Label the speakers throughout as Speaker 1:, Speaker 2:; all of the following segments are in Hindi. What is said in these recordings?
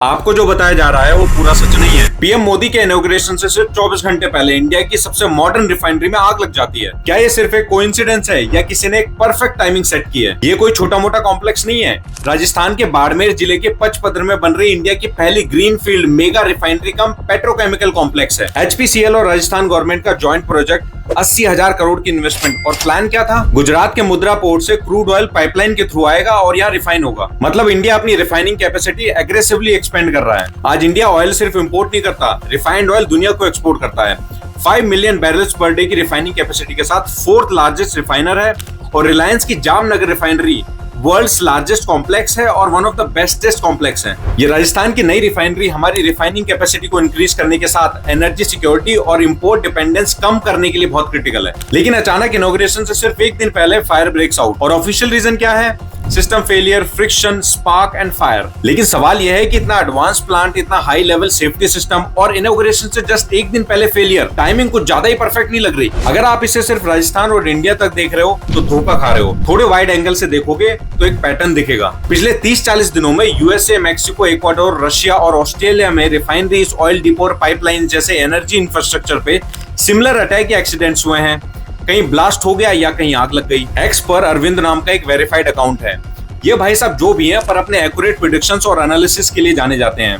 Speaker 1: आपको जो बताया जा रहा है वो पूरा सच नहीं है। पीएम मोदी के इनॉग्रेशन से सिर्फ 24 घंटे पहले इंडिया की सबसे मॉडर्न रिफाइनरी में आग लग जाती है। क्या ये सिर्फ एक कोइंसिडेंस है या किसी ने एक परफेक्ट टाइमिंग सेट की है? ये कोई छोटा मोटा कॉम्प्लेक्स नहीं है। राजस्थान के बाड़मेर जिले के पचपद्र में बन रही इंडिया की पहली ग्रीन फील्ड मेगा रिफाइनरी कम पेट्रोकेमिकल कॉम्प्लेक्स है। एचपीसीएल और राजस्थान गवर्नमेंट का ज्वाइंट प्रोजेक्ट 80,000 करोड़ की इन्वेस्टमेंट। और प्लान क्या था? गुजरात के मुद्रा पोर्ट से क्रूड ऑयल पाइपलाइन के थ्रू आएगा और यहाँ रिफाइन होगा। मतलब इंडिया अपनी रिफाइनिंग कैपेसिटी एग्रेसिवली एक्सपेंड कर रहा है। आज इंडिया ऑयल सिर्फ इंपोर्ट नहीं करता, रिफाइंड ऑयल दुनिया को एक्सपोर्ट करता है। 5 मिलियन बैरल्स पर डे की रिफाइनिंग कैपेसिटी के साथ 4th लार्जेस्ट रिफाइनर है। और रिलायंस की Jamnagar refinery world's largest complex है और one of the bestest complex है। ये राजस्थान की नई रिफाइनरी हमारी रिफाइनिंग कैपेसिटी को इंक्रीज करने के साथ एनर्जी सिक्योरिटी और इंपोर्ट डिपेंडेंस कम करने के लिए बहुत क्रिटिकल है। लेकिन अचानक इनॉग्रेशन से सिर्फ एक दिन पहले फायर ब्रेक्स आउट। और ऑफिशियल रीजन क्या है? System failure, friction, spark and fire. लेकिन सवाल यह है कि इतना एडवांस प्लांट, इतना हाई लेवल सेफ्टी सिस्टम और इनॉग्रेशन से जस्ट एक दिन पहले फेलियर, टाइमिंग कुछ ज्यादा ही परफेक्ट नहीं लग रही। अगर आप इसे सिर्फ राजस्थान और इंडिया तक देख रहे हो तो धोखा खा रहे हो। थोड़े वाइड एंगल से देखोगे तो एक पैटर्न दिखेगा। पिछले 30-40 दिनों में यूएसए, मैक्सिको, इक्वाडोर, रशिया और ऑस्ट्रेलिया में रिफाइनरीज, ऑयल डिपो और पाइपलाइन जैसे एनर्जी इंफ्रास्ट्रक्चर पे सिमिलर अटैक या एक्सीडेंट्स हुए हैं। कहीं ब्लास्ट हो गया या कहीं आग लग गई। एक्स पर अरविंद नाम का एक वेरीफाइड अकाउंट है। ये भाई साहब जो भी हैं पर अपने एक्यूरेट प्रेडिक्शंस और एनालिसिस के लिए जाने जाते हैं।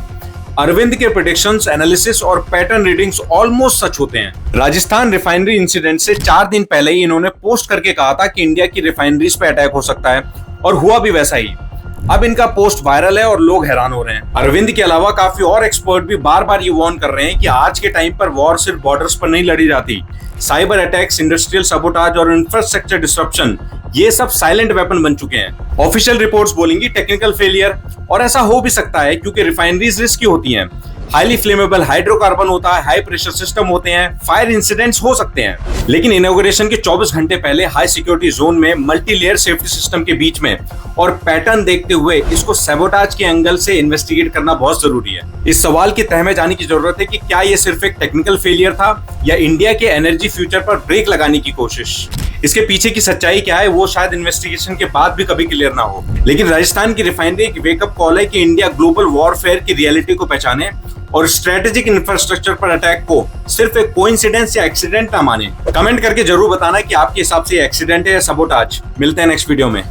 Speaker 1: अरविंद के प्रेडिक्शंस, एनालिसिस और पैटर्न रीडिंग्स ऑलमोस्ट सच होते हैं। राजस्थान रिफाइनरी इंसिडेंट से 4 दिन पहले ही इन्होंने पोस्ट करके कहा था कि इंडिया की रिफाइनरीज पे अटैक हो सकता है और हुआ भी वैसा ही। अब इनका पोस्ट वायरल है और लोग हैरान हो रहे हैं। अरविंद के अलावा काफी और एक्सपर्ट भी बार बार ये वार्न कर रहे हैं कि आज के टाइम पर वॉर सिर्फ बॉर्डर्स पर नहीं लड़ी जाती। साइबर अटैक्स, इंडस्ट्रियल सबोटाज और इंफ्रास्ट्रक्चर डिस्ट्रप्शन, ये सब साइलेंट वेपन बन चुके हैं। ऑफिशियल रिपोर्ट्स बोलेंगी टेक्निकल फेलियर, और ऐसा हो भी सकता है क्योंकि रिफाइनरीज रिस्की होती हैं। हाईली फ्लेमेबल हाइड्रोकार्बन होता है, हाई प्रेशर सिस्टम होते हैं, फायर इंसिडेंट्स हो सकते हैं। लेकिन इनॉग्रेशन के 24 घंटे पहले हाई सिक्योरिटी जोन में मल्टी लेयर सेफ्टी सिस्टम के बीच में और पैटर्न देखते हुए इसको सैबोटाज के एंगल से इन्वेस्टिगेट करना बहुत जरूरी है। इस सवाल की तह में जाने की जरूरत है कि क्या ये सिर्फ एक टेक्निकल फेलियर था या इंडिया के एनर्जी फ्यूचर पर ब्रेक लगाने की कोशिश। इसके पीछे की सच्चाई क्या है वो शायद इन्वेस्टिगेशन के बाद भी कभी क्लियर ना हो। लेकिन राजस्थान की रिफाइनरी एक वेकअप कॉल है कि इंडिया ग्लोबल वॉरफेयर की रियलिटी को पहचाने और स्ट्रेटेजिक इंफ्रास्ट्रक्चर पर अटैक को सिर्फ एक कोइंसिडेंस या एक्सीडेंट ना माने। कमेंट करके जरूर बताना कि आपके हिसाब से एक्सीडेंट है या सबोटाज। मिलते हैं नेक्स्ट वीडियो में।